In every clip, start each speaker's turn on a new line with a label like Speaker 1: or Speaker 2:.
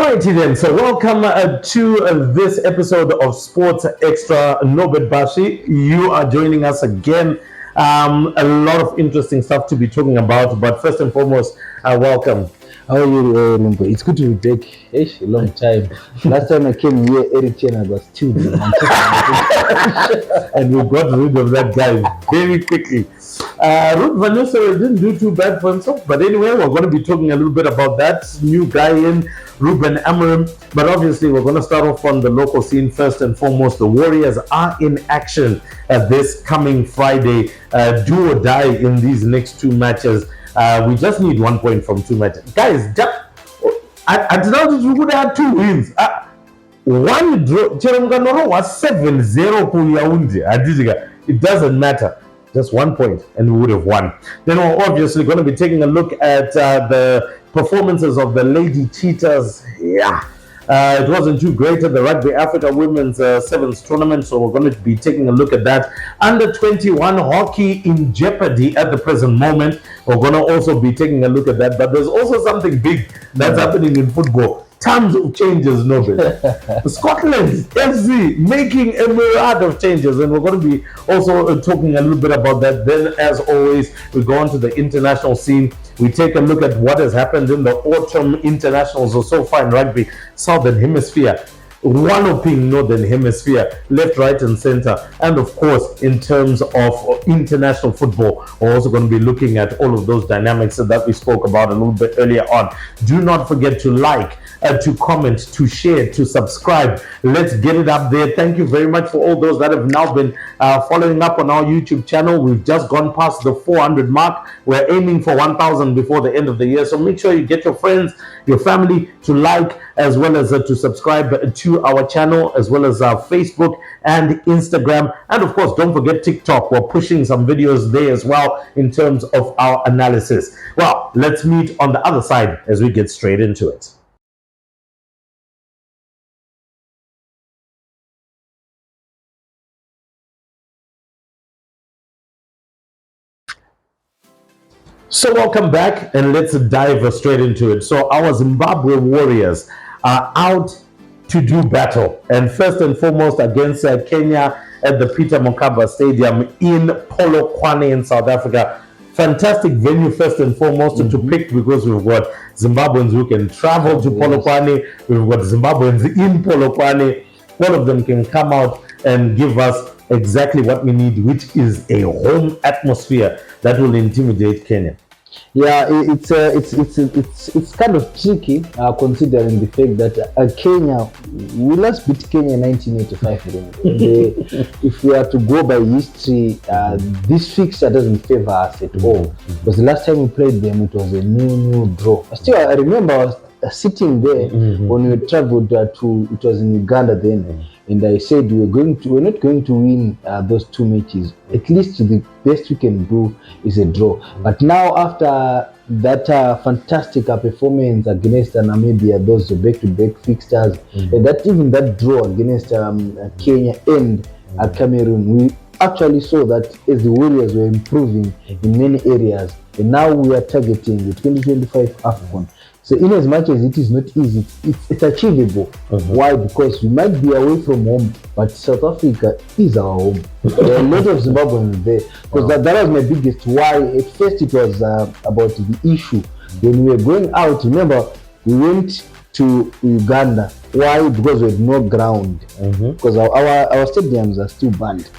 Speaker 1: Alrighty then, so welcome to this episode of Sports Extra. Nobet Bashi, you are joining us again. A lot of interesting stuff to be talking about, but first and foremost, welcome.
Speaker 2: How are you, Rumbo? It's good to be back. A long time. Last time I came here, Eric Chen was still there.
Speaker 1: And we got rid of that guy very quickly. Ruth Vanessa didn't do too bad for himself, but anyway, we're going to be talking a little bit about that new guy in Ruben Amorim. But obviously, we're going to start off on the local scene first and foremost. The Warriors are in action this coming Friday. Do or die in these next two matches. We just need 1 point from two matches. Guys, I did not we would have two wins. One draw. Cheromganoro was 7-0 for Yaoundé. It doesn't matter. Just 1 point and we would have won. Then we're obviously going to be taking a look at the performances of the Lady Cheetahs. It wasn't too great at the Rugby Africa Women's Sevens tournament, so we're going to be taking a look at that. Under 21 hockey in jeopardy at the present moment. We're going to also be taking a look at that, but there's also something big that's happening in football. Tons of changes, Nobel. Scotland FC making a myriad of changes, and we're going to be also talking a little bit about that. Then, as always, we go on to the international scene. We take a look at what has happened in the autumn internationals or so far in rugby, Southern Hemisphere, walloping Northern Hemisphere, left, right, and center. And of course, in terms of international football, we're also going to be looking at all of those dynamics that we spoke about a little bit earlier on. Do not forget to like, to comment, to share, to subscribe. Let's get it up there. Thank you very much for all those that have now been following up on our YouTube channel. We've just gone past the 400 mark. We're aiming for 1,000 before the end of the year. So make sure you get your friends, your family to like, as well as to subscribe to our channel, as well as our Facebook and Instagram. And of course, don't forget TikTok. We're pushing some videos there as well in terms of our analysis. Well, let's meet on the other side as we get straight into it. So welcome back, and let's dive straight into it. So our Zimbabwe Warriors are out to do battle, and first and foremost against Kenya at the Peter Mokaba Stadium in Polokwane in South Africa. Fantastic venue first and foremost to pick, because we've got Zimbabweans who can travel to Polokwane. We've got Zimbabweans in Polokwane. All of them can come out and give us exactly what we need, which is a home atmosphere that will intimidate Kenya.
Speaker 2: Yeah, it's kind of tricky considering the fact that Kenya, we last beat Kenya in 1985. If we are to go by history, this fixture doesn't favor us at all. Because the last time we played them, it was a new draw. Still, I remember I was sitting there when we traveled it was in Uganda then. And I said we're not going to win those two matches. At least the best we can do is a draw. But now after that fantastic performance against Namibia, those back-to-back fixtures, and that draw against Kenya and Cameroon, we actually saw that as the Warriors were improving in many areas, and now we are targeting the 2025 AFCON. So in as much as it is not easy, it's achievable. Why? Because we might be away from home, but South Africa is our home. There are a lot of Zimbabweans there. Because that was my biggest why. At first it was about the issue. When we were going out, remember, we went to Uganda. Why? Because we had no ground. Because our stadiums are still banned.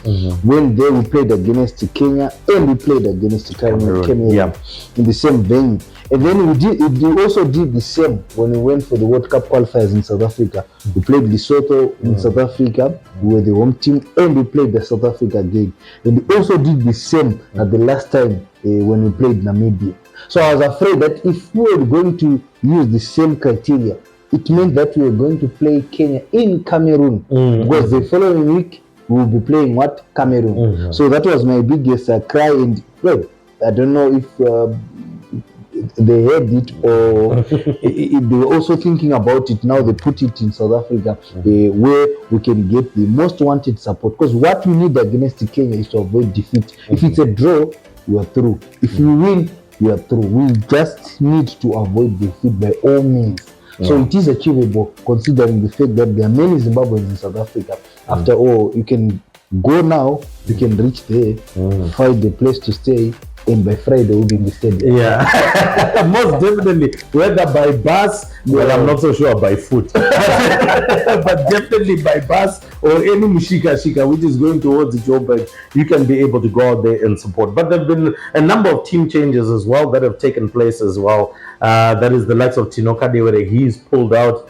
Speaker 2: When we played against Kenya and we played against Cameroon in the same venue. And then we also did the same when we went for the World Cup qualifiers in South Africa. We played Lesotho in South Africa. We were the home team, and we played the South Africa game. And we also did the same at the last time when we played Namibia. So I was afraid that if we were going to use the same criteria, it meant that we were going to play Kenya in Cameroon, because the following week we will be playing Cameroon. So that was my biggest cry. And well, I don't know if they had it or they were also thinking about it. Now they put it in South Africa where we can get the most wanted support, because what we need against Kenya is to avoid defeat. If it's a draw, we are through. If we win, we are through. We just need to avoid defeat by all means. So it is achievable considering the fact that there are many Zimbabweans in South Africa. After all, you can go now, you can reach there, find a place to stay, and by Friday we'll be in the stadium.
Speaker 1: Yeah, most definitely. Whether by bus, well, I'm not so sure by foot, but definitely by bus or any mushika which is going towards Joburg, you can be able to go out there and support. But there have been a number of team changes as well that have taken place as well. That is the likes of Tino Kadewere. He's pulled out.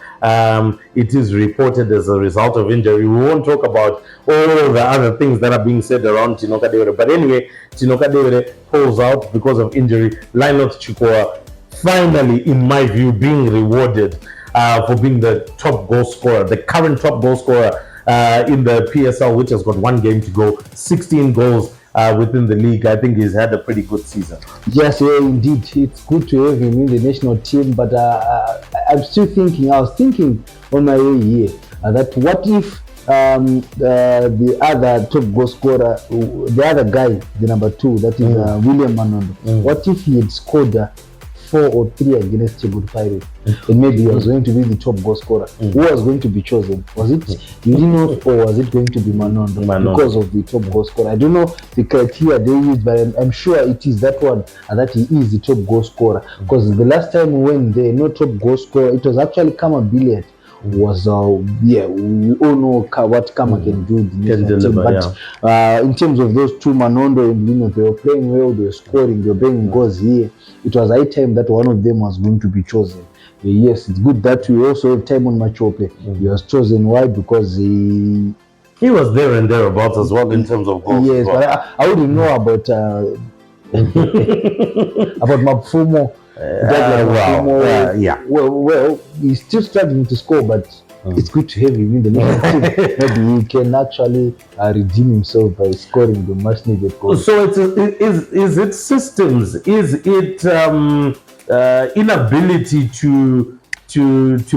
Speaker 1: It is reported as a result of injury. We won't talk about all the other things that are being said around Tino Kadewere. But anyway, Tino Kadewere pulls out because of injury. Lionel Chikoa, finally, in my view, being rewarded for being the top goal scorer, the current top goal scorer in the PSL, which has got one game to go, 16 goals within the league. I think he's had a pretty good season.
Speaker 2: Yes, yeah, indeed. It's good to have him in the national team, but I'm still thinking, I was thinking on my way here, that what if the other top goal scorer, the other guy, the number 2, that is William Manondo, what if he had scored 4 or 3 against Chibut Pirates, and maybe he was going to be the top goal scorer? Who was going to be chosen? Was it Lino or was it going to be Manondo? Because of the top goal scorer? I don't know the criteria they used, but I'm sure it is that one, and that he is the top goal scorer. Because the last time we went there, no top goal scorer, it was actually Kama Billiard. Was we all know what Kama can do in the national team. But in terms of those two, Manondo and Lino, they were playing well, they were scoring, they were bringing goals here. It was high time that one of them was going to be chosen. Yes, it's good that we also have time on Machope. He was chosen. Why? Because he
Speaker 1: was there and thereabouts as well in terms of goals.
Speaker 2: Yes, but I wouldn't know about about Mapfumo. Well, he's still struggling to score, but it's good to have him in the national team. Maybe he can actually redeem himself by scoring the much needed goal.
Speaker 1: So is it systems? Is it inability to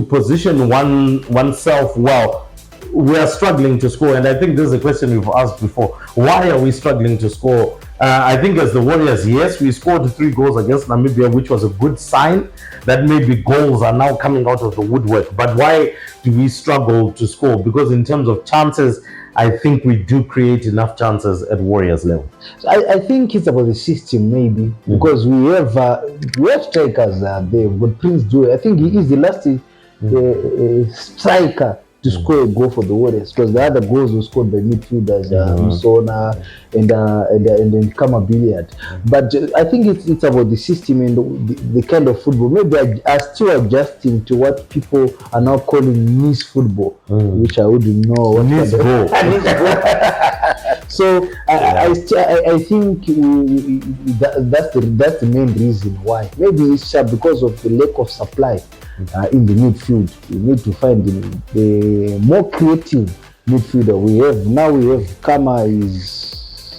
Speaker 1: position oneself well? We are struggling to score, and I think this is a question we've asked before. Why are we struggling to score? I think as the Warriors, yes, we scored 3 goals against Namibia, which was a good sign that maybe goals are now coming out of the woodwork. But why do we struggle to score? Because in terms of chances, I think we do create enough chances at Warriors level.
Speaker 2: So I think it's about the system, maybe, because we have strikers there. But Prince Joy, I think he is the last striker to score a goal for the Warriors, because the other goals were scored by midfielders, Musona and then Kama Billiard. But I think it's about the system and the kind of football. Maybe I still adjusting to what people are now calling niche football, which I wouldn't know what
Speaker 1: niche goal.
Speaker 2: So I think that's the main reason why. Maybe it's because of the lack of supply in the midfield. We need to find the more creative midfielder we have. Now we have Kama is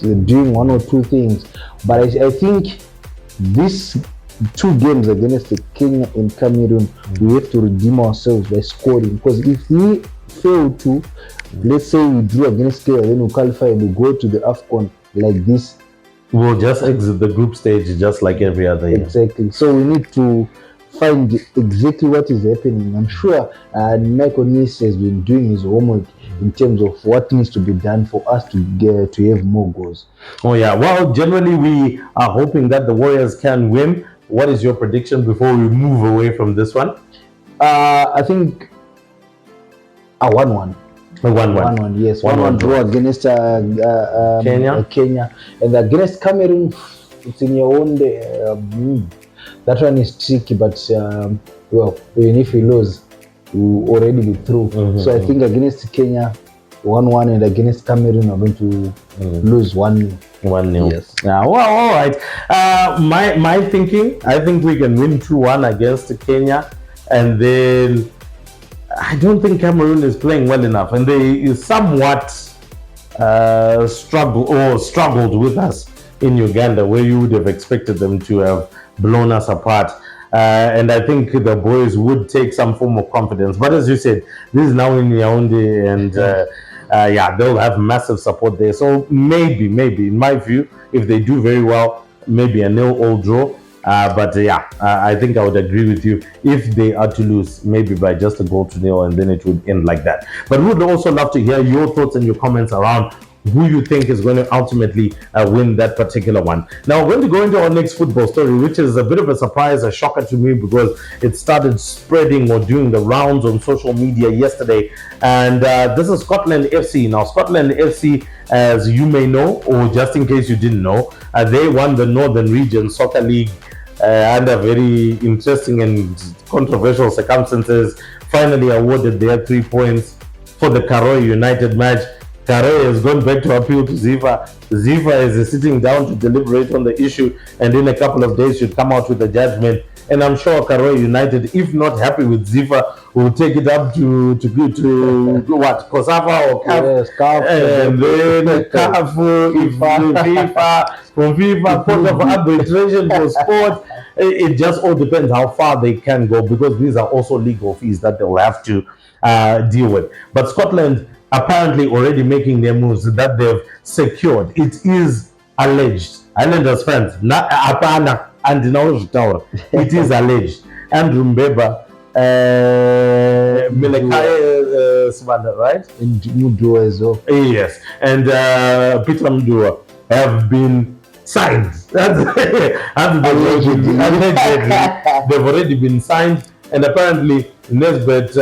Speaker 2: doing 1 or 2 things, but I think these 2 games against Kenya and Cameroon, we have to redeem ourselves by scoring. Because if we fail to, let's say we drew against Kenya, then we qualify and we go to the AFCON like this,
Speaker 1: we'll just exit the group stage just like every other year.
Speaker 2: Exactly. So we need to find exactly what is happening. I'm sure Michael Nice has been doing his homework in terms of what needs to be done for us to have more goals.
Speaker 1: Oh yeah, well, generally we are hoping that the Warriors can win. What is your prediction before we move away from this one?
Speaker 2: I think a 1-1.
Speaker 1: A 1-1.
Speaker 2: 1-1, yes. 1-1 draw against Kenya. And against Cameroon, it's in your own day. That one is tricky, but well, even if we lose, we'll already be through. So I think against Kenya, 1-1, and against Cameroon, we're going to lose 1-0.
Speaker 1: 1-0. Yes. Well, all right. My thinking, I think we can win 2-1 against Kenya, and then I don't think Cameroon is playing well enough, and they somewhat struggled with us in Uganda, where you would have expected them to have blown us apart. And I think the boys would take some form of confidence. But as you said, this is now in Yaoundé, and they'll have massive support there. So maybe, in my view, if they do very well, maybe a 0-0 draw. But yeah, I think I would agree with you. If they are to lose, maybe by just a goal to nil, and then it would end like that. But we would also love to hear your thoughts and your comments around who you think is going to ultimately win that particular one. Now, we're going to go into our next football story, which is a bit of a surprise, a shocker to me, because it started spreading or doing the rounds on social media yesterday. And this is Scotland FC. Now, Scotland FC, as you may know, or just in case you didn't know, they won the Northern Region Soccer League under very interesting and controversial circumstances. Finally awarded their 3 points for the Karoy United match. Karoy has gone back to appeal to Ziva. Ziva is sitting down to deliberate on the issue, and in a couple of days should come out with a judgment. And I'm sure Karoy United, if not happy with Ziva, will take it up to what, COSAFA or CAF,
Speaker 2: Yes, CAF,
Speaker 1: and then CAF, FIFA, from FIFA, Court of Arbitration for Sport. It just all depends how far they can go, because these are also legal fees that they'll have to deal with. But Scotland apparently already making their moves that they've secured. It is alleged. Islanders fans, apana and it is alleged. Andrew Mbeba, Milekai Svanda, right?
Speaker 2: And Mudua as well.
Speaker 1: Yes, and Peter Mdua have been signed. Allegedly, they've already been signed, and apparently Nesbeth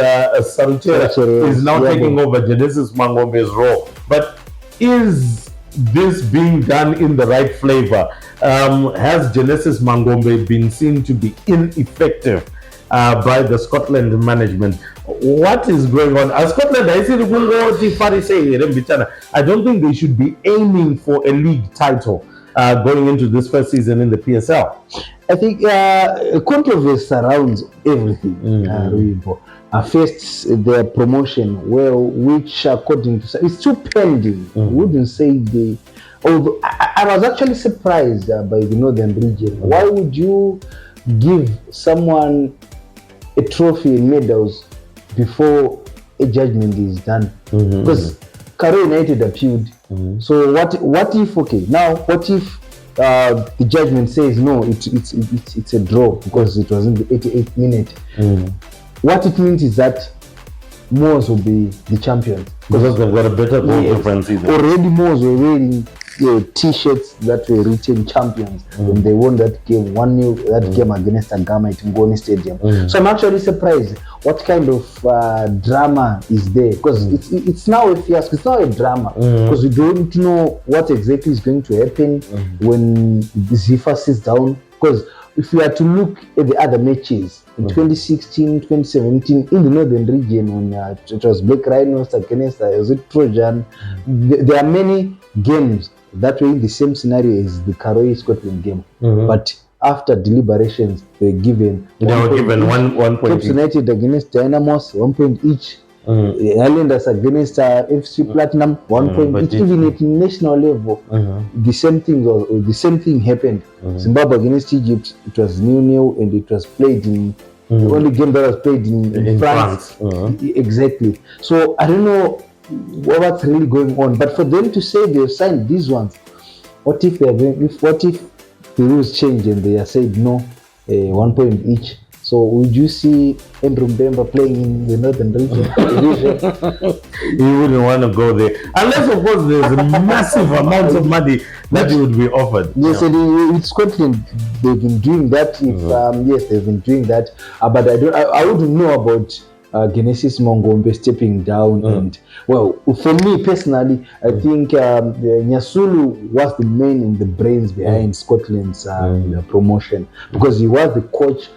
Speaker 1: Saruchera is now taking over Genesis Mangombe's role. But is this being done in the right flavor? Has Genesis Mangombe been seen to be ineffective by the Scotland management? What is going on? Scotland, I don't think they should be aiming for a league title going into this first season in the PSL.
Speaker 2: I think controversy surrounds everything. First, their promotion, which according to it's still pending. Wouldn't say they. Although I was actually surprised by the Northern Region. Why would you give someone a trophy and medals before a judgment is done? Because Karoy United appealed. So what if what if the judgment says no, it's a draw because it was in the 88th minute? What it means is that Moors will be the champions
Speaker 1: because they've got a better goal difference.
Speaker 2: Already Moors were wearing t-shirts that were written champions when they won that game 1-0, that game against Agama at Ngoni Stadium. So I'm actually surprised what kind of drama is there, because it's now a fiasco. It's not a drama because we don't know what exactly is going to happen when the Zifa sits down. Because if you are to look at the other matches in 2016, 2017 in the Northern Region, when it was Black Rhinos against was it Trojan, there are many games that were in the same scenario as the Karoy Scotland game, but after deliberations they were given one point. United against Dynamos 1 point each. Islanders against FC Platinum 1 point each. Even at national level, the same thing happened. Zimbabwe against Egypt, it was 0-0, and it was played in the only game that was played in France. Exactly. So I don't know what's really going on, but for them to say they've signed these ones, what if the rules change and they are said no, 1 point each? So would you see Andrew Mbemba playing in the Northern Region?
Speaker 1: You wouldn't want to go there, unless of course there's a massive amount of money that would be offered.
Speaker 2: Yes, and in Scotland they've been doing that. Yes, they've been doing that, but I wouldn't know about Genesis Mangombe stepping down. And well, for me personally, I think Nyasulu was the man and the brains behind Scotland's promotion, because he was the coach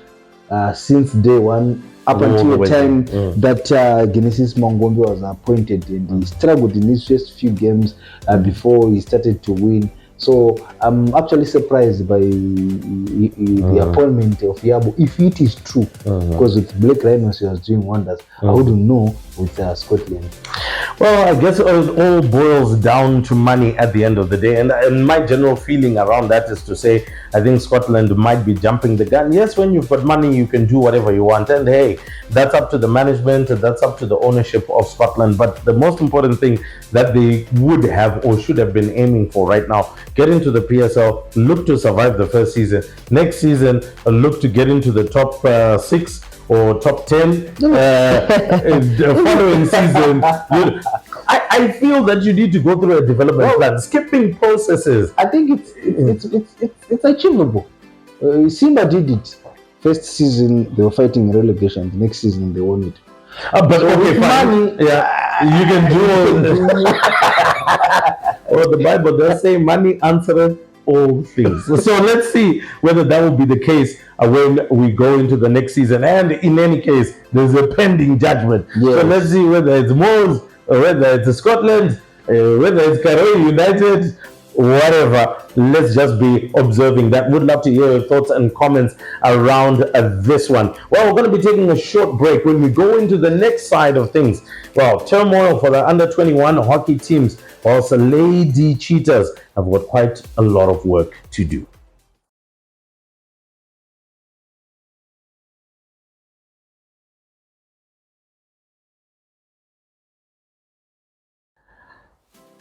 Speaker 2: since day one up until the time that Genesis Mangombe was appointed, and he struggled in his first few games before he started to win. So I'm actually surprised by the appointment of Yabo, if it is true, because with Black Rhinos he was doing wonders. I wouldn't know with Scotland.
Speaker 1: Well, I guess it all boils down to money at the end of the day, and my general feeling around that is to say, I think Scotland might be jumping the gun. Yes, when you've got money, you can do whatever you want, and hey, that's up to the management, that's up to the ownership of Scotland. But the most important thing that they would have or should have been aiming for right now get into the PSL, look to survive the first season. Next season, look to get into the top 6 or top 10. The following season, I feel that you need to go through a development plan, skipping processes.
Speaker 2: I think it's achievable. Simba did it. First season they were fighting relegation. The next season they won it.
Speaker 1: But so okay, fine. Money, yeah, you can do. Well, the Bible does say money answereth all things. So let's see whether that will be the case when we go into the next season. And in any case, there's a pending judgment. Yes. So let's see whether it's Moors, or whether it's Scotland, whether it's Carew United, whatever. Let's just be observing that. Would love to hear your thoughts and comments around this one. Well, we're going to be taking a short break. When we go into the next side of things, well, turmoil for the under 21 hockey teams, whilst the Lady Cheetahs have got quite a lot of work to do.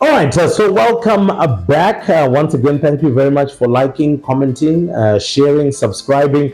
Speaker 1: All right, so welcome back. Once again, thank you very much for liking, commenting, sharing, subscribing.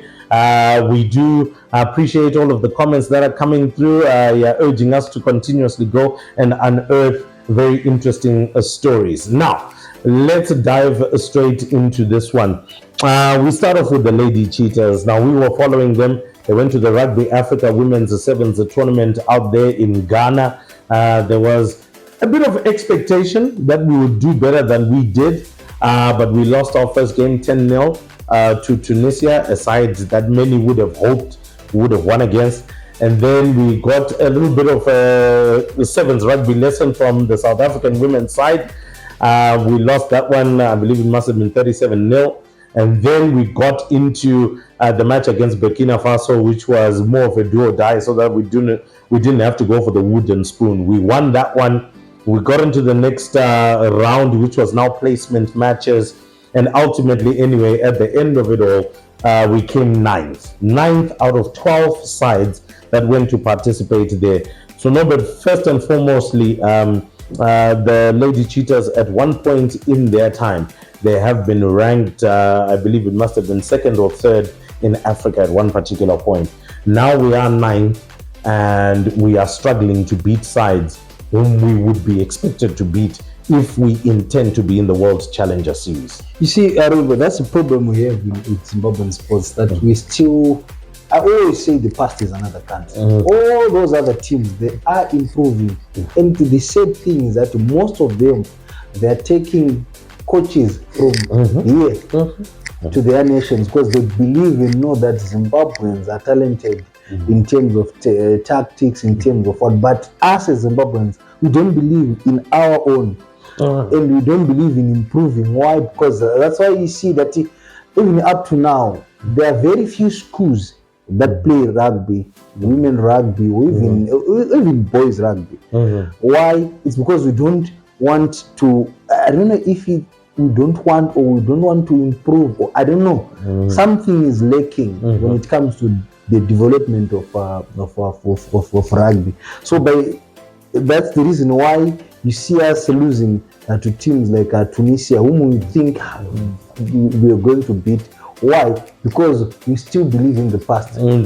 Speaker 1: We do appreciate all of the comments that are coming through, urging us to continuously go and unearth very interesting stories. Now, let's dive straight into this one. We start off with the Lady Cheetahs. Now, we were following them. They went to the Rugby Africa Women's Sevens tournament out there in Ghana. There was a bit of expectation that we would do better than we did, but we lost our first game 10-0 to Tunisia, a side that many would have hoped would have won against. And then we got a little bit of a sevens rugby lesson from the South African women's side. We lost that one, I believe it must have been 37-0. And then we got into the match against Burkina Faso, which was more of a do or die, so that we didn't have to go for the wooden spoon. We won that one. We got into the next round, which was now placement matches. And ultimately, anyway, at the end of it all, we came ninth out of 12 sides that went to participate there. So, no, but first and foremostly, the Lady Cheetahs at one point in their time, they have been ranked, I believe it must have been second or third in Africa at one particular point. Now we are ninth, and we are struggling to beat sides whom we would be expected to beat if we intend to be in the World Challenger Series.
Speaker 2: You see, Aruba, that's the problem we have with Zimbabwean sports, that we still, I always say the past is another country. All those other teams, they are improving. And the sad thing is that most of them, they're taking coaches from here to their nations because they believe and know that Zimbabweans are talented in terms of tactics, in terms of what. But us as Zimbabweans, we don't believe in our own. And we don't believe in improving. Why? Because that's why you see that even up to now, there are very few schools that play rugby, women rugby, or even boys rugby. Why? It's because we don't want to, I don't know if we don't want, or we don't want to improve, or I don't know. Something is lacking when it comes to the development of rugby. So that's the reason why you see us losing to teams like Tunisia, whom we think we are going to beat. Why? Because we still believe in the past. We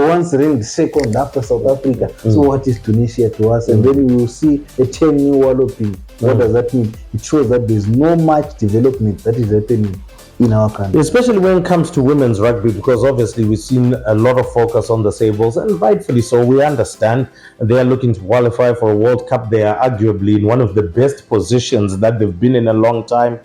Speaker 2: once ranked second after South Africa. So what is Tunisia to us? And then we will see a 10-year walloping. What does that mean? It shows that there's no much development that is happening in our country.
Speaker 1: Especially when it comes to women's rugby, because obviously we've seen a lot of focus on the Sables, and rightfully so. We understand they are looking to qualify for a World Cup. They are arguably in one of the best positions that they've been in a long time.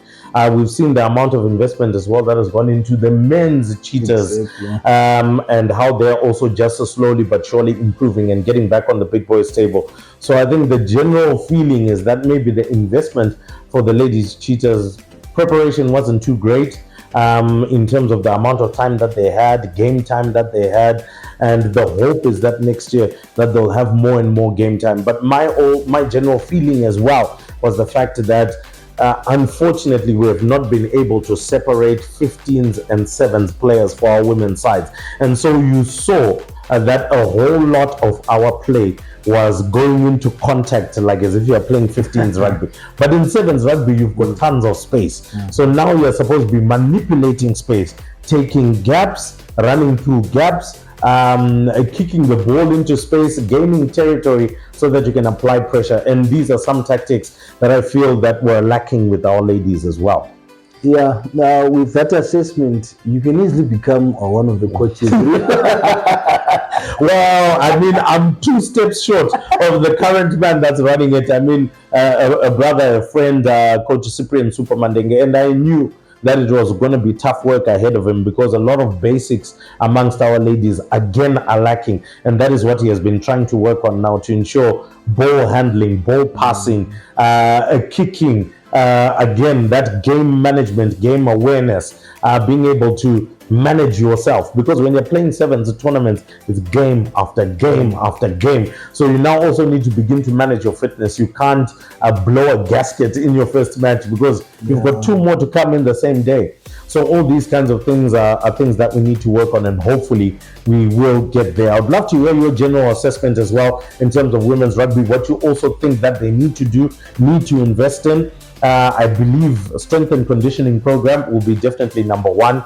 Speaker 1: We've seen the amount of investment as well that has gone into the men's Cheetahs, and how they're also just slowly but surely improving and getting back on the big boys table. So I think the general feeling is that maybe the investment for the ladies Cheetahs preparation wasn't too great in terms of the amount of time that they had, game time that they had, and the hope is that next year that they'll have more and more game time. But my general feeling as well was the fact that unfortunately, we have not been able to separate 15s and 7s players for our women's sides. And so you saw that a whole lot of our play was going into contact, like as if you are playing 15s rugby. But in 7s rugby, you've got tons of space. So now you're supposed to be manipulating space, taking gaps, running through gaps, kicking the ball into space, gaining territory so that you can apply pressure. And these are some tactics that I feel that were lacking with our ladies as well.
Speaker 2: Yeah, now with that assessment, you can easily become one of the coaches.
Speaker 1: Well, I mean, I'm 2 steps short of the current man that's running it. I mean, a brother, a friend, Coach Cyprian Supermandenge, and I knew that it was going to be tough work ahead of him because a lot of basics amongst our ladies again are lacking, and that is what he has been trying to work on now to ensure ball handling, ball passing, kicking, again that game management, game awareness, being able to manage yourself, because when you're playing 7s tournaments, it's game after game after game. So you now also need to begin to manage your fitness. You can't blow a gasket in your first match because you've got 2 more to come in the same day. So all these kinds of things are things that we need to work on, and hopefully we will get there. I'd love to hear your general assessment as well in terms of women's rugby, what you also think that they need to do, need to invest in. I believe a strength and conditioning program will be definitely number 1.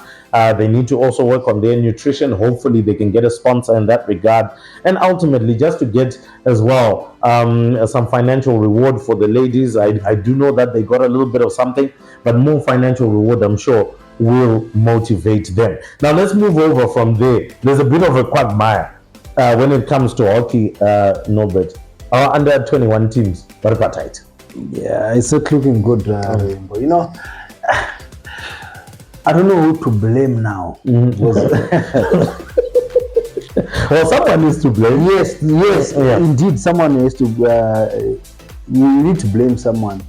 Speaker 1: They need to also work on their nutrition. Hopefully they can get a sponsor in that regard, and ultimately just to get as well some financial reward for the ladies. I do know that they got a little bit of something, but more financial reward, I'm sure, will motivate them. Now let's move over from there. There's a bit of a quagmire when it comes to hockey, Norbert. Our under 21 teams, what about tight?
Speaker 2: Yeah, it's not looking good, Rainbow. You know, I don't know who to blame now.
Speaker 1: Well, someone needs to blame.
Speaker 2: Yes, indeed, someone has to. You need to blame someone.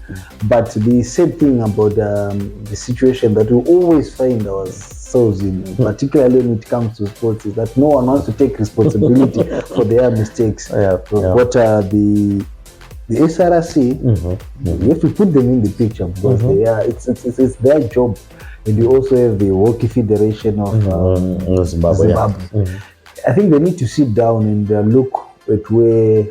Speaker 2: But the same thing about the situation that we always find ourselves in, particularly when it comes to sports, is that no one wants to take responsibility for their mistakes. But the SRC, you have to put them in the picture because they are, it's their job. And you also have the Hockey Federation of Zimbabwe. I think they need to sit down and look at where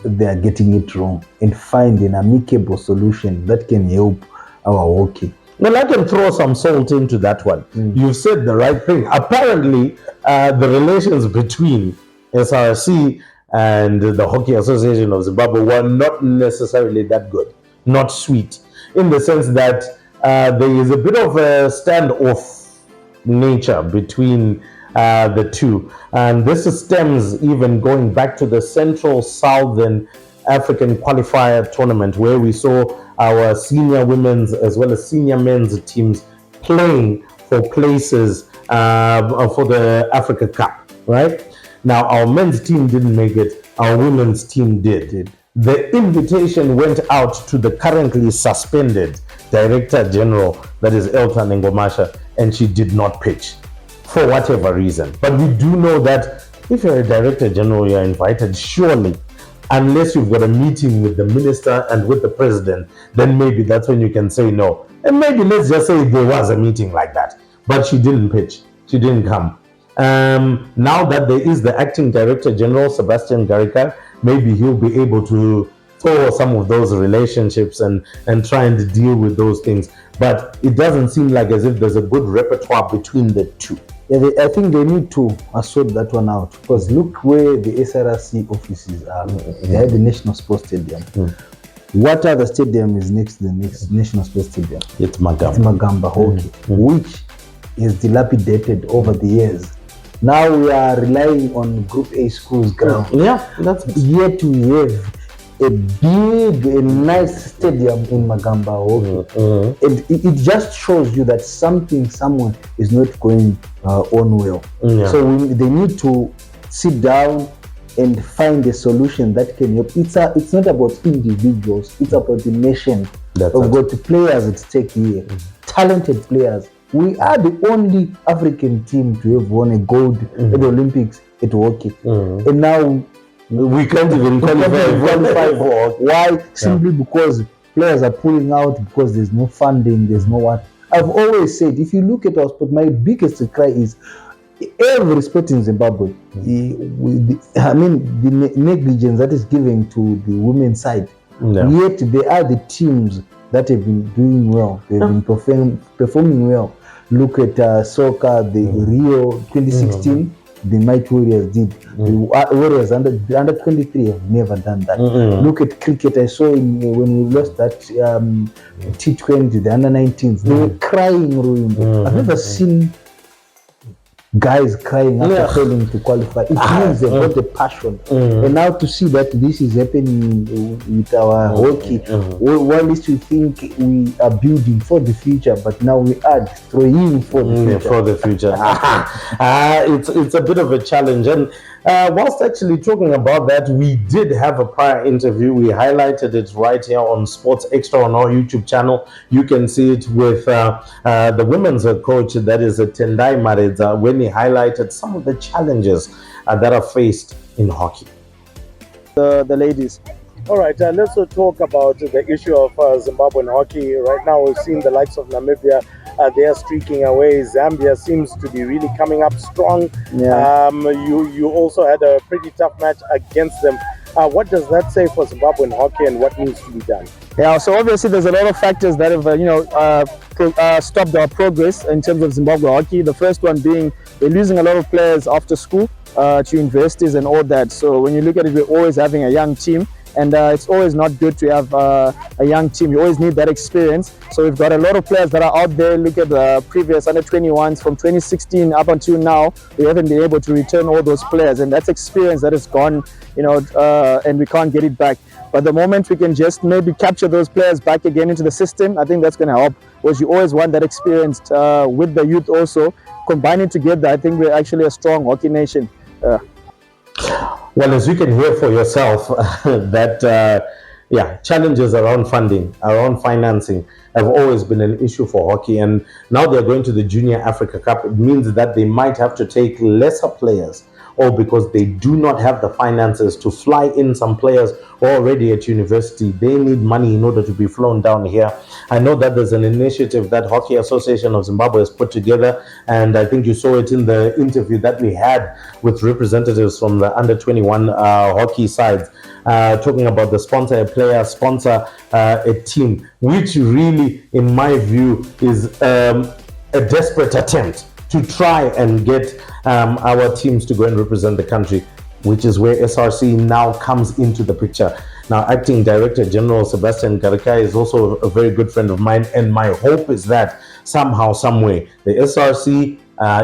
Speaker 2: they are getting it wrong and find an amicable solution that can help our hockey.
Speaker 1: Well, I can throw some salt into that one. You've said the right thing. Apparently, the relations between SRC and the Hockey Association of Zimbabwe were not necessarily that good, not sweet, in the sense that there is a bit of a standoff nature between the two, and this stems even going back to the Central Southern African Qualifier Tournament, where we saw our senior women's as well as senior men's teams playing for places for the Africa Cup, right? Now, our men's team didn't make it, our women's team did. The invitation went out to the currently suspended Director General, that is Elton Ngomasha, and she did not pitch for whatever reason. But we do know that if you're a Director General, you're invited, surely, unless you've got a meeting with the minister and with the president, then maybe that's when you can say no. And maybe let's just say there was a meeting like that, but she didn't pitch, she didn't come. Now that there is the acting Director General, Sebastian Garika, maybe he'll be able to throw some of those relationships and try and deal with those things. But it doesn't seem like as if there's a good repertoire between the two.
Speaker 2: Yeah, I think they need to sort that one out, because look where the SRC offices are. They have the National Sports Stadium. What other stadium is next to the next National Sports Stadium?
Speaker 1: It's Magamba.
Speaker 2: It's Magamba Hockey, which is dilapidated over the years. Now we are relying on Group A schools ground.
Speaker 1: Yeah, that's
Speaker 2: yet we have a big, a nice stadium in Magamba Hockey. And it just shows you that someone is not going on well. So they need to sit down and find a solution that can help. It's not about individuals, it's about the nation. We've got players at stake here, talented players. We are the only African team to have won a gold at the Olympics at hockey. And now
Speaker 1: we can't even qualify
Speaker 2: for hockey. Why? Simply because players are pulling out because there's no funding, there's no what. I've always said, if you look at our sport, my biggest cry is every sport in Zimbabwe. I mean, the negligence that is given to the women's side. Yeah. Yet they are the teams that have been doing well. They've been performing well. Look at soccer, the Rio 2016. The Might Warriors did. The Warriors under 23 have never done that. Look at cricket. I saw when we lost that T20, the under 19s, they were crying. I've never seen guys crying after failing to qualify. It means they've got the passion. And now to see that this is happening with our hockey, while least we think we are building for the future, but now we are destroying for the future.
Speaker 1: It's a bit of a challenge. And whilst actually talking about that, we did have a prior interview. We highlighted it right here on Sports Xtra on our YouTube channel. You can see it with the women's coach, that is Tendai Maredza, when he highlighted some of the challenges that are faced in hockey.
Speaker 3: The ladies. All right, let's talk about the issue of Zimbabwean hockey. Right now, we've seen the likes of Namibia. They are streaking away. Zambia seems to be really coming up strong. You also had a pretty tough match against them. What does that say for Zimbabwean hockey, and what needs to be done?
Speaker 4: Yeah, so obviously there's a lot of factors that have stopped our progress in terms of Zimbabwe hockey. The first one being we're losing a lot of players after school to universities and all that. So when you look at it, we're always having a young team. And it's always not good to have a young team. You always need that experience. So we've got a lot of players that are out there. Look at the previous under-21s from 2016 up until now. We haven't been able to return all those players, and that's experience that is gone, and we can't get it back. But the moment we can just maybe capture those players back again into the system, I think that's going to help, because you always want that experience with the youth also. Combining together, I think we're actually a strong hockey nation.
Speaker 1: Well, as you can hear for yourself, that challenges around funding, around financing have always been an issue for hockey. And now they're going to the Junior Africa Cup. It means that they might have to take lesser players, or because they do not have the finances to fly in some players already at university. They need money in order to be flown down here. I know that there's an initiative that Hockey Association of Zimbabwe has put together, and I think you saw it in the interview that we had with representatives from the under-21 hockey sides, talking about the sponsor a player, sponsor a team, which really, in my view, is a desperate attempt to try and get our teams to go and represent the country, which is where SRC now comes into the picture. Now, Acting Director General Sebastian Garika is also a very good friend of mine, and my hope is that somehow, some way, the SRC,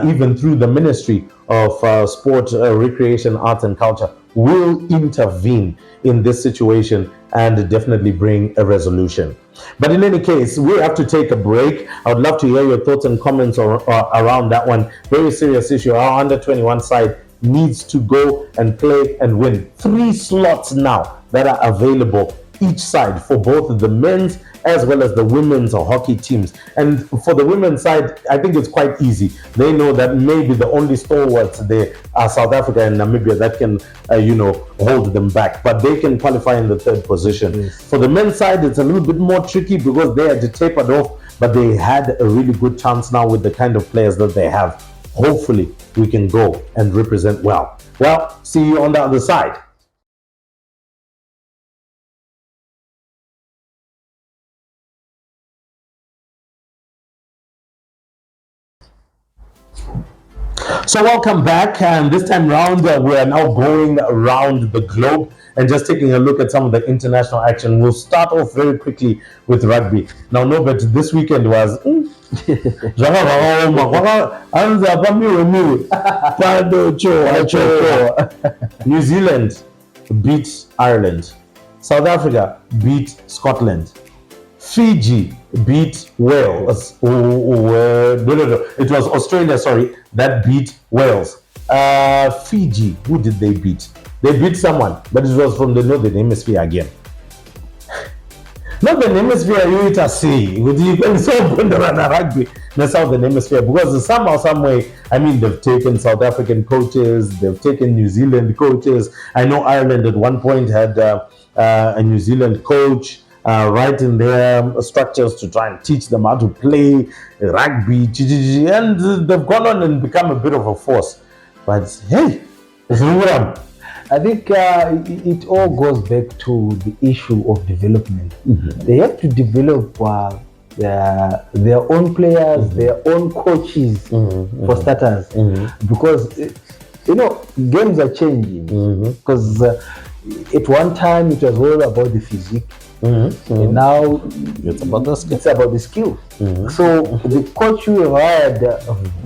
Speaker 1: even through the Ministry of Sport, Recreation, Arts and Culture, will intervene in this situation and definitely bring a resolution. But in any case, we have to take a break. I would love to hear your thoughts and comments around that one. Very serious issue. Our under-21 side needs to go and play and win. 3 slots now that are available each side for both the men's as well as the women's hockey teams. And for the women's side, I think it's quite easy. They know that maybe the only stalwarts there are South Africa and Namibia that can, hold them back. But they can qualify in the 3rd position. Yes. For the men's side, it's a little bit more tricky because they had tapered off, but they had a really good chance now with the kind of players that they have. Hopefully, we can go and represent well. Well, see you on the other side. So welcome back, and this time round we are now going around the globe and just taking a look at some of the international action. We'll start off very quickly with rugby. Now, Norbert, this weekend was New Zealand beat Ireland, South Africa beat Scotland, Fiji beat Wales. It was Australia, that beat Wales. Fiji, who did they beat? They beat someone, but it was from the Northern Hemisphere again. Northern Hemisphere, you eat a sea. You can so rugby the Southern Hemisphere, because somehow, some way, they've taken South African coaches, they've taken New Zealand coaches. I know Ireland at one point had a New Zealand coach. right in their structures to try and teach them how to play rugby, and they've gone on and become a bit of a force. But hey, it's Ruram.
Speaker 2: I think it all goes back to the issue of development. They have to develop their own players, their own coaches, for starters, because games are changing. Because at one time it was all about the physique. And now
Speaker 1: It's about the skill.
Speaker 2: it's about the skill. So the coach we hired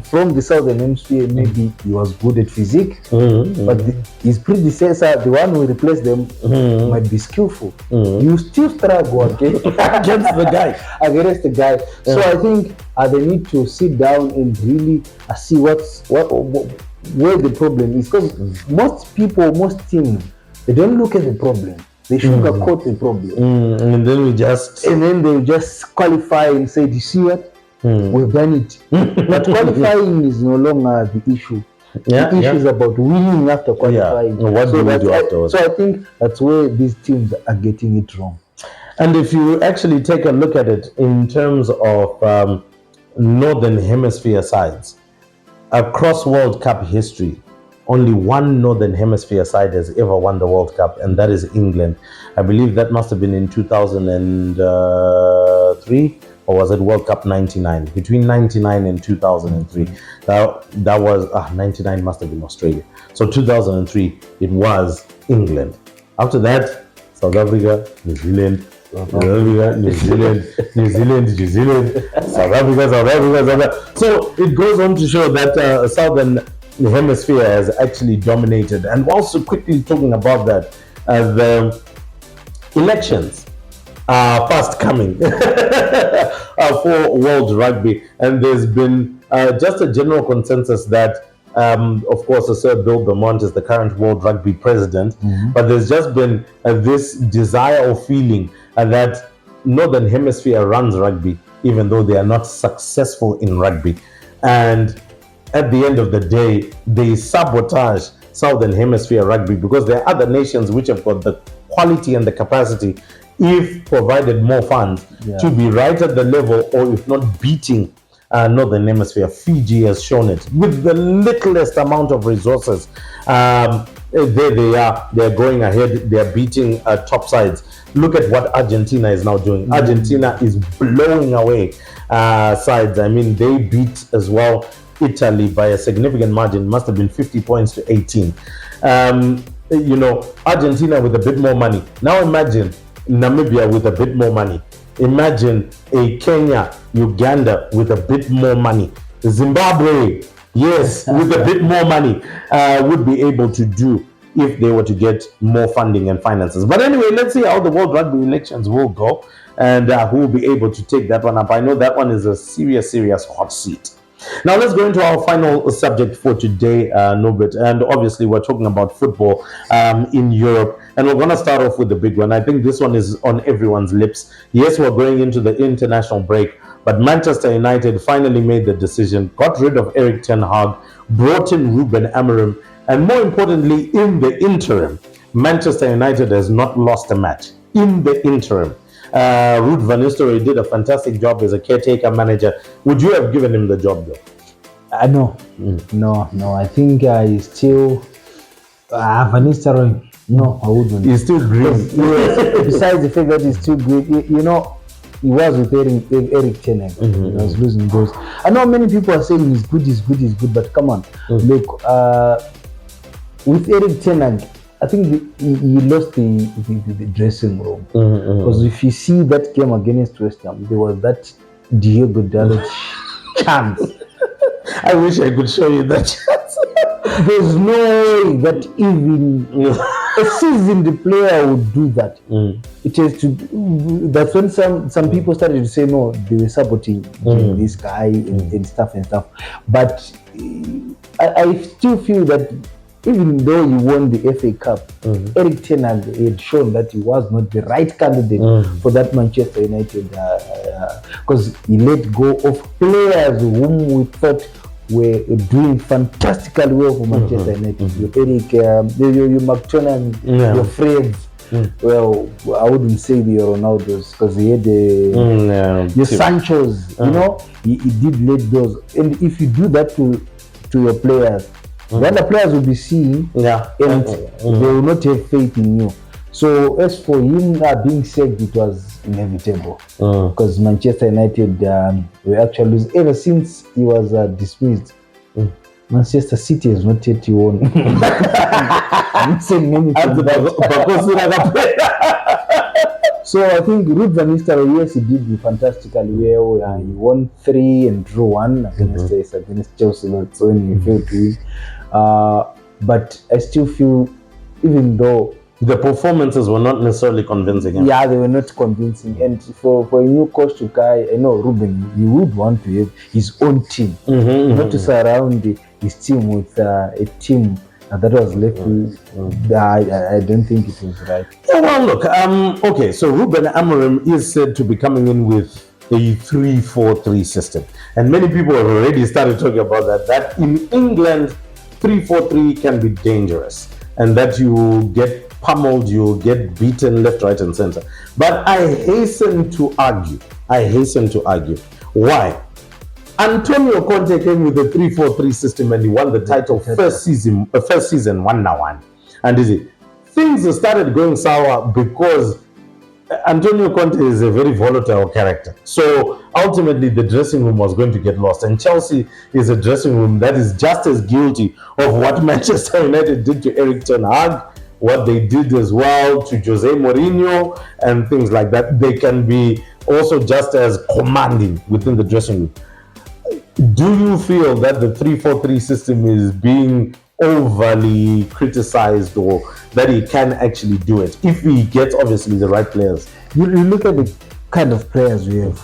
Speaker 2: from the Southern Hemisphere, maybe he was good at physique, but his predecessor, the one who replaced them, might be skillful. You still struggle against the guy. Against the guy. So I think they need to sit down and really see where the problem is. Because most teams, they don't look at the problem. They sugarcoat the problem.
Speaker 1: And then
Speaker 2: they just qualify and say, "You see what? We've done it." But qualifying is no longer the issue. The issue is about winning after qualifying.
Speaker 1: What do we do afterwards?
Speaker 2: So I think that's where these teams are getting it wrong.
Speaker 1: And if you actually take a look at it in terms of Northern Hemisphere sides, across World Cup history, only one Northern Hemisphere side has ever won the World Cup, and that is England. I believe that must have been in 2003, or was it World Cup 99? Between 99 and 2003. That was 99 must have been Australia. So 2003, it was England. After that, South Africa, New Zealand, South Africa, New Zealand, New Zealand, South Africa. So it goes on to show that Southern Hemisphere has actually dominated. And also quickly talking about that, the elections are fast coming for World Rugby, and there's been just a general consensus that of course Sir Bill Beaumont is the current World Rugby president, but there's just been this desire or feeling that Northern Hemisphere runs rugby, even though they are not successful in rugby. And at the end of the day, they sabotage Southern Hemisphere rugby because there are other nations which have got the quality and the capacity, if provided more funds, to be right at the level, or if not beating Northern Hemisphere. Fiji has shown it with the littlest amount of resources. There they are. They're going ahead. They're beating top sides. Look at what Argentina is now doing. Argentina is blowing away sides. I mean, they beat as well Italy by a significant margin. Must have been 50 points to 18. Argentina with a bit more money. Now imagine Namibia with a bit more money. Imagine a Kenya, Uganda with a bit more money. Zimbabwe, yes, with a bit more money, would be able to do if they were to get more funding and finances. But anyway, let's see how the World Rugby elections will go, and who will be able to take that one up. I know that one is a serious hot seat. Now let's go into our final subject for today, Norbert. And obviously we're talking about football in Europe. And we're going to start off with the big one. I think this one is on everyone's lips. Yes, we're going into the international break, but Manchester United finally made the decision, got rid of Erik ten Hag, brought in Ruben Amorim, and more importantly, in the interim, Manchester United has not lost a match. In the interim. Ruud van Nistelrooy did a fantastic job as a caretaker manager. Would you have given him the job though?
Speaker 2: No. I think he's still Van Nistelrooy. No, I wouldn't.
Speaker 1: He's still green.
Speaker 2: Besides the fact that he's still good, he was with Erik ten Hag. He was losing goals. I know many people are saying he's good, but come on, look, with Erik ten Hag, I think he lost the dressing room. Because if you see that game against West Ham, there was that Diego Dalot chance.
Speaker 1: I wish I could show you that chance.
Speaker 2: There's no way that even a seasoned player would do that. It has to. That's when some people started to say no, they were saboting this guy and stuff. But I still feel that even though he won the FA Cup, Erik ten Hag had shown that he was not the right candidate for that Manchester United, because he let go of players whom we thought were doing fantastically well for Manchester United. Your Eric, your McTominay, your Fred. well, I wouldn't say the Ronaldos because he had your Sanchos, you know, he did let those. And if you do that to your players, the other players will be seeing, and they will not have faith in you. So as for him being sacked, it was inevitable because Manchester United were actually losing ever since he was dismissed. Manchester City has not yet won. I'm not saying anything. So I think Ruud van Nistelrooy, yes, he did fantastically well. He won 3 and drew 1 against Chelsea. That's when he failed to win. But I still feel, even though
Speaker 1: the performances were not necessarily convincing.
Speaker 2: Yeah, they were not convincing. And for a new coach to Kai, I know Ruben, he would want to have his own team, not to surround his team with a team that was left with. I don't think it was right.
Speaker 1: Yeah, well, look, okay, so Ruben Amorim is said to be coming in with a 3-4-3 system. And many people have already started talking about that in England, 3-4-3 can be dangerous. And that you get pummeled, you get beaten left, right, and center. But I hasten to argue. Why? Antonio Conte came with the 3-4-3 system and he won the title first season 1-1. And things started going sour because Antonio Conte is a very volatile character. So ultimately the dressing room was going to get lost. And Chelsea is a dressing room that is just as guilty of what Manchester United did to Eric Ten Hag, what they did as well to Jose Mourinho and things like that. They can be also just as commanding within the dressing room. Do you feel that the 3-4-3 system is being overly criticized, or that he can actually do it if he gets obviously the right players?
Speaker 2: You look at the kind of players we have.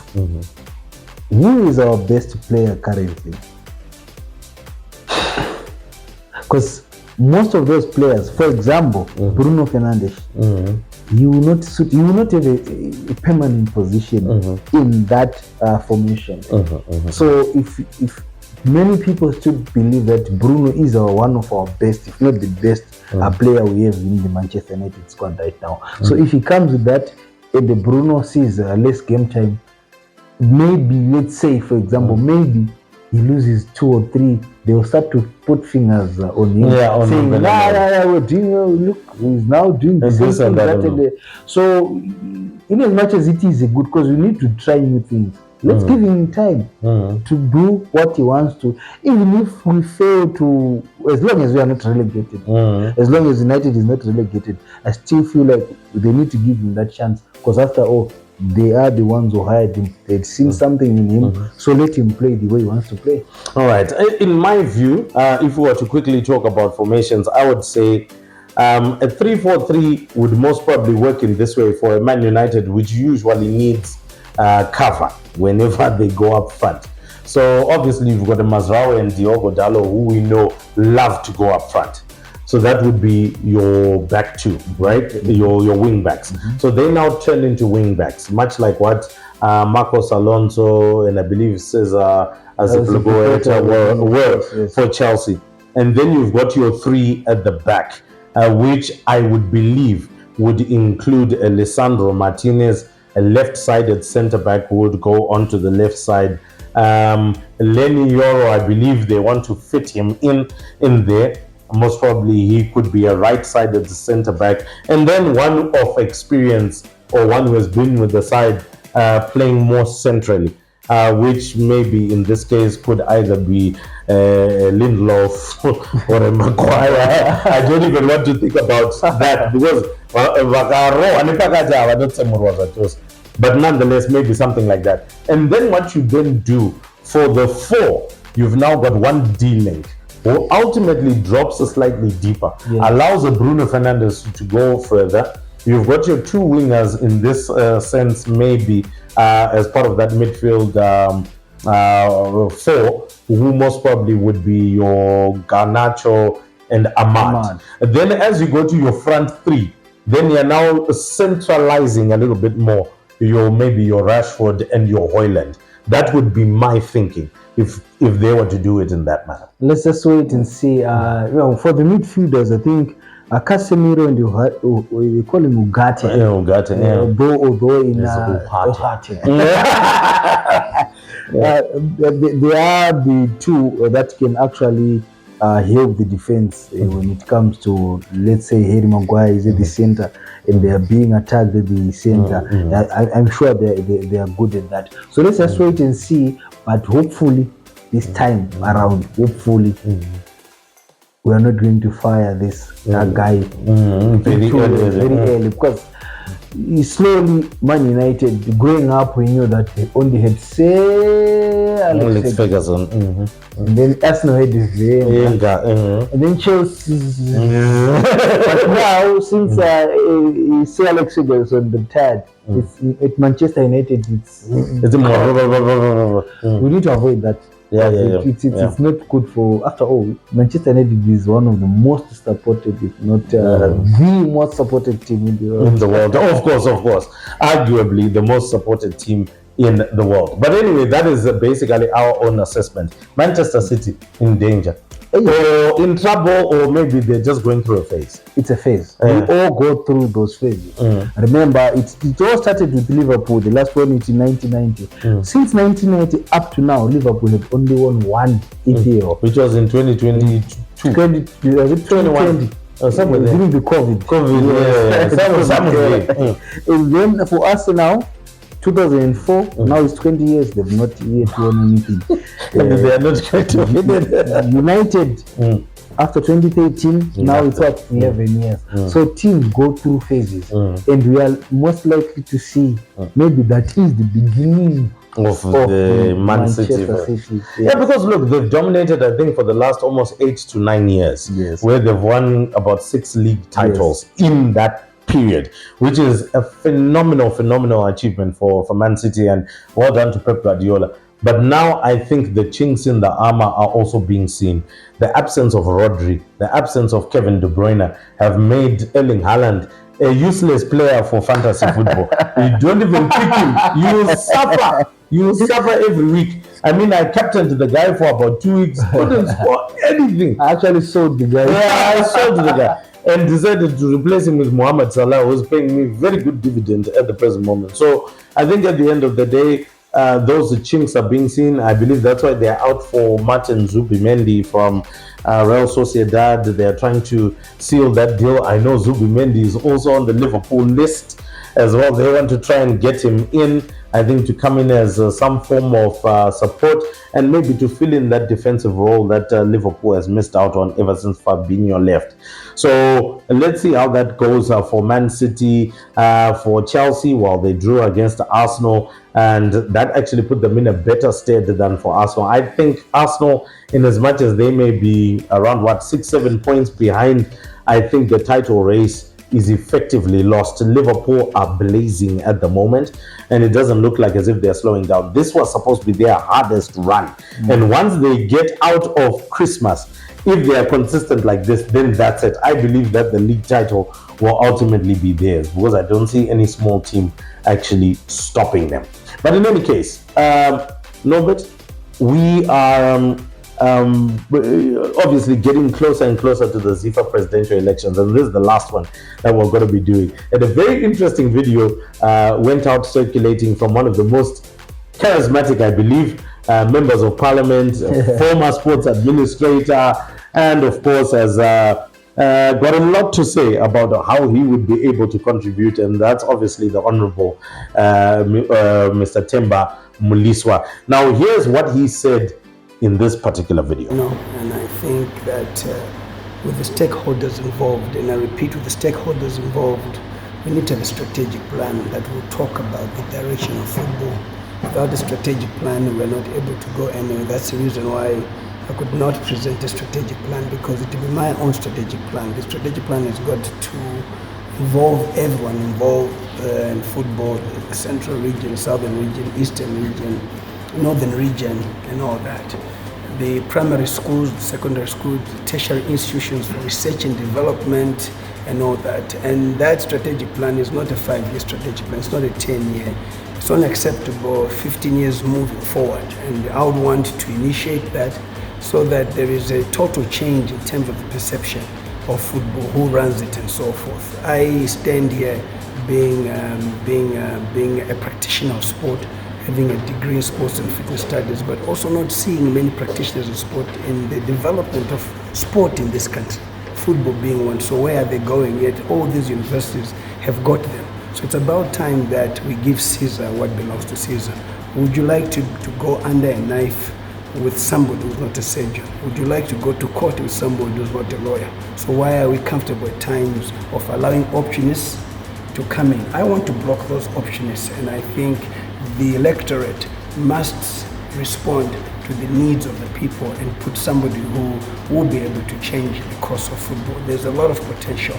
Speaker 2: Who is our best player currently? Because most of those players, for example, Bruno Fernandes, he will not suit. He will not have a permanent position in that formation. So if many people still believe that Bruno is one of our best, if not the best player we have in the Manchester United squad right now. So if he comes with that, and the Bruno sees less game time, maybe, let's say, for example, maybe he loses 2 or 3, they will start to put fingers on him, saying, we're doing, look, he's now doing this and that. So, in as much as it is a good, because we need to try new things, let's give him time to do what he wants to. Even if we fail to, as long as we are not relegated, as long as United is not relegated, I still feel like they need to give him that chance, because after all, they are the ones who hired him. They'd seen something in him, so let him play the way he wants to play.
Speaker 1: All right. In my view, if we were to quickly talk about formations, I would say a 3-4-3 would most probably work in this way for a Man United, which usually needs cover whenever they go up front. So obviously you've got a Mazraoui and Diogo Dalot, who we know love to go up front. So that would be your back two, right? Your wing backs. So they now turn into wing backs, much like what Marcos Alonso and I believe Cesar Azpilicueta were for Chelsea. And then you've got your 3 at the back, which I would believe would include Lisandro Martinez, a left-sided centre-back who would go onto the left side. Lenny Yoro, I believe they want to fit him in there. Most probably he could be a right-sided centre-back. And then one of experience, or one who has been with the side playing more centrally, which maybe in this case could either be Lindelof or a Maguire. I don't even want to think about that, because but nonetheless, maybe something like that. And then what you then do for the 4, you've now got one D-link who ultimately drops slightly deeper, allows a Bruno Fernandes to go further. You've got your 2 wingers in this sense, maybe as part of that midfield 4, who most probably would be your Garnacho and Ahmad. Then as you go to your front 3, then you're now centralizing a little bit more maybe your Rashford and your Højlund. That would be my thinking if they were to do it in that manner.
Speaker 2: Let's just wait and see. For the midfielders, I think Casemiro and we call him Ugarte.
Speaker 1: Ugarte, yeah.
Speaker 2: Although in
Speaker 1: It's
Speaker 2: Ugarte. They are the two that can actually help the defense when it comes to, let's say, Harry Maguire is at the center and they are being attacked at the center. I'm sure they are good at that. So let's just wait and see. But hopefully, this time around, hopefully, we are not going to fire this guy very early, because slowly Man United growing up, we knew that they only had Alex Ferguson, and then Arsenal had Wenger, and then Chelsea. But now, since Sir Alex Ferguson retired, it's at Manchester United. It's more. We need to avoid that. It's not good for. After all, Manchester United is one of the most supported, if not the most supported team in the world.
Speaker 1: Of course, arguably the most supported team in the world. But anyway, that is basically our own assessment. Manchester City in danger, or in trouble, or maybe they're just going through a phase.
Speaker 2: It's a phase. We all go through those phases. Remember, it all started with Liverpool. The last one in 1990. Since 1990 up to now, Liverpool had only won one EPL,
Speaker 1: which was in 2022.
Speaker 2: 2020.
Speaker 1: Somewhere there.
Speaker 2: During the COVID. And then for Arsenal, 2004, now it's 20 years, they've not yet won anything.
Speaker 1: They are not going to win it.
Speaker 2: United, after 2013, now it's what, 11 years. So teams go through phases, and we are most likely to see maybe that is the beginning
Speaker 1: of the Manchester City. Yeah, because look, they've dominated, I think, for the last almost 8 to 9 years, where they've won about 6 league titles in that period, which is a phenomenal achievement for Man City, and well done to Pep Guardiola. But now I think the chinks in the armor are also being seen. The absence of Rodri, the absence of Kevin De Bruyne have made Erling Haaland a useless player for fantasy football. You don't even pick him. You will suffer every week. I mean, I captained the guy for about 2 weeks, couldn't score anything.
Speaker 2: I actually sold the guy.
Speaker 1: I sold the guy and decided to replace him with Mohamed Salah, who was paying me very good dividend at the present moment. So I think at the end of the day, those chinks are being seen. I believe that's why they're out for Martin Zubimendi from Real Sociedad. They're trying to seal that deal. I know Zubimendi is also on the Liverpool list as well. They want to try and get him in, I think, to come in as some form of support and maybe to fill in that defensive role that Liverpool has missed out on ever since Fabinho left. So let's see how that goes for Man City. For Chelsea, while they drew against Arsenal, and that actually put them in a better stead than for Arsenal. I think Arsenal, in as much as they may be around 6-7 points behind, I think the title race is effectively lost. Liverpool are blazing at the moment, and it doesn't look like as if they're slowing down. This was supposed to be their hardest run, and once they get out of Christmas, if they are consistent like this, then that's it. I believe that the league title will ultimately be theirs, because I don't see any small team actually stopping them. But in any case, Norbert, we are obviously getting closer and closer to the FIFA presidential elections, and this is the last one that we're going to be doing. And a very interesting video went out circulating from one of the most charismatic, I believe, members of parliament, former sports administrator, and of course has got a lot to say about how he would be able to contribute, and that's obviously the Honorable Mr. Themba Muliswa. Now here's what he said in this particular video.
Speaker 5: And I think that with the stakeholders involved, and I repeat, with the stakeholders involved, we need to have a strategic plan that will talk about the direction of football. Without a strategic plan, we're not able to go anywhere. That's the reason why I could not present a strategic plan, because it will be my own strategic plan. The strategic plan has got to involve everyone involved in football, the central region, southern region, eastern region, northern region, and all that. The primary schools, the secondary schools, the tertiary institutions for research and development, and all that. And that strategic plan is not a 5-year strategic plan, it's not a 10-year. It's unacceptable 15 years moving forward. And I would want to initiate that so that there is a total change in terms of the perception. of football, who runs it and so forth. I stand here being a practitioner of sport, having a degree in sports and fitness studies, but also not seeing many practitioners of sport in the development of sport in this country, football being one. So where are they going? Yet all these universities have got them. So it's about time that we give Caesar what belongs to Caesar. Would you like to go under a knife with somebody who's not a surgeon? Would you like to go to court with somebody who's not a lawyer? So why are we comfortable at times of allowing opportunists to come in? I want to block those opportunists, and I think the electorate must respond to the needs of the people and put somebody who will be able to change the course of football. There's a lot of potential.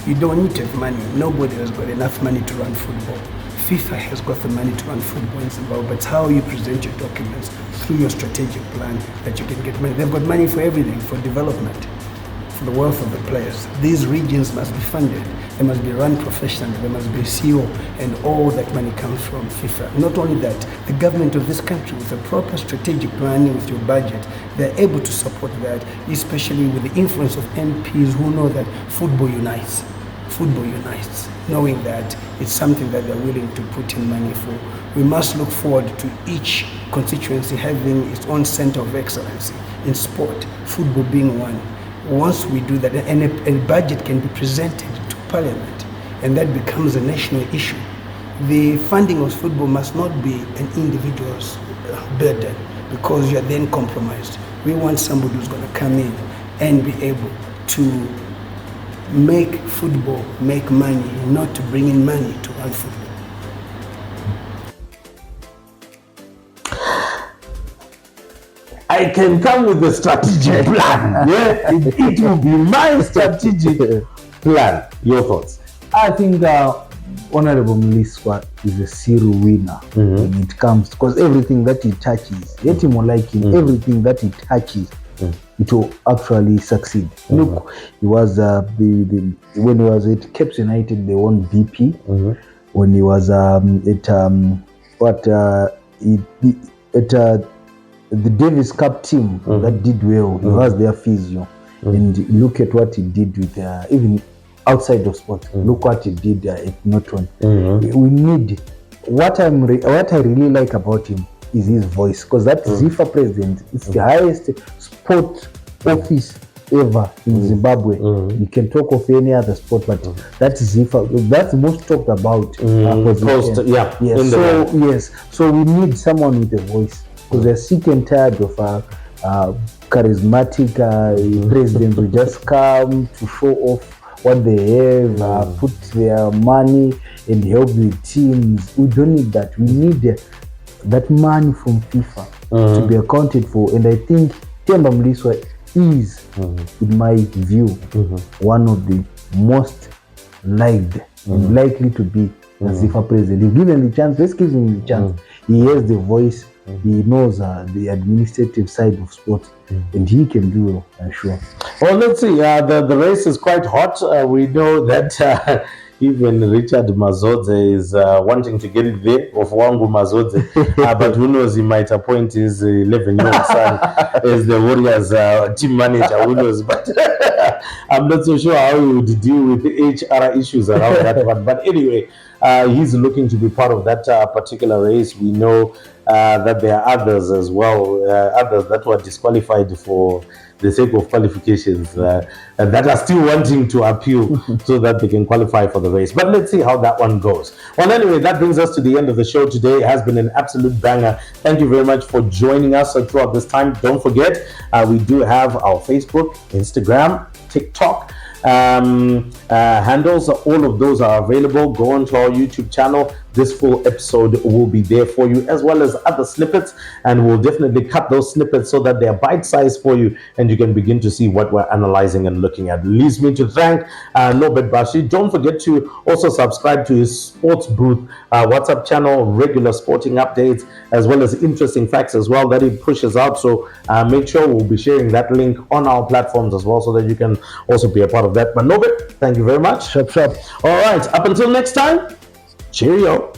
Speaker 5: You don't need to have money. Nobody has got enough money to run football. FIFA has got the money to run football in Zimbabwe, but it's how you present your documents through your strategic plan that you can get money. They've got money for everything, for development, for the wealth of the players. These regions must be funded. They must be run professionally. There must be a CEO, and all that money comes from FIFA. Not only that, the government of this country, with a proper strategic planning with your budget, they're able to support that, especially with the influence of MPs who know that football unites. Football unites, knowing that it's something that they're willing to put in money for. We must look forward to each constituency having its own center of excellence in sport, football being one. Once we do that, and a budget can be presented to Parliament, and that becomes a national issue. The funding of football must not be an individual's burden, because you are then compromised. We want somebody who's going to come in and be able to make football make money, not to bring in money to run football.
Speaker 1: I can come with a strategic plan. Yeah, it will be my strategic plan. Your thoughts?
Speaker 2: I think Honorable Mliswa is a serial winner when it comes, because everything that he touches, let him or like him, everything that he touches, it will actually succeed. Look, he was when he was at Cape United, they won VP. When he was at the Davis Cup team that did well, he was their physio, and look at what he did with even outside of sport. Look what he did at Norton. We need what I really like about him is his voice, because that ZIFA president is the highest sport office ever in Zimbabwe. You can talk of any other sport, but that's ZIFA. That's the most talked about. So we need someone with a voice, because they're sick and tired of charismatic presidents who just come to show off what they have, put their money and help the teams. We don't need that. We need that money from FIFA to be accounted for. And I think Themba Mliswa is, in my view, one of the most liked and likely to be the FIFA president. If given the chance, let's give him the chance. He has the voice. He knows the administrative side of sport, and he can do well, I'm sure.
Speaker 1: Well, let's see. The race is quite hot. We know that even Richard Mazodze is wanting to get it there, of Wangu Mazodze. But who knows, he might appoint his 11-year-old son as the Warriors team manager. Who knows? But I'm not so sure how he would deal with the HR issues around that one. But anyway, he's looking to be part of that particular race. We know that there are others as well, others that were disqualified for the sake of qualifications, and that are still wanting to appeal so that they can qualify for the race. But let's see how that one goes. Well, anyway, that brings us to the end of the show today. It has been an absolute banger. Thank you very much for joining us throughout this time. Don't forget, we do have our Facebook, Instagram, TikTok handles. All of those are available. Go onto our YouTube channel. This full episode will be there for you, as well as other snippets, and we'll definitely cut those snippets so that they're bite-sized for you and you can begin to see what we're analyzing and looking at. Leaves me to thank Norbert Bashi. Don't forget to also subscribe to his Sports Booth WhatsApp channel, regular sporting updates, as well as interesting facts as well that he pushes out. So make sure we'll be sharing that link on our platforms as well, so that you can also be a part of that. But Norbert, thank you very much.
Speaker 2: Sharp.
Speaker 1: All right, up until next time, cheerio.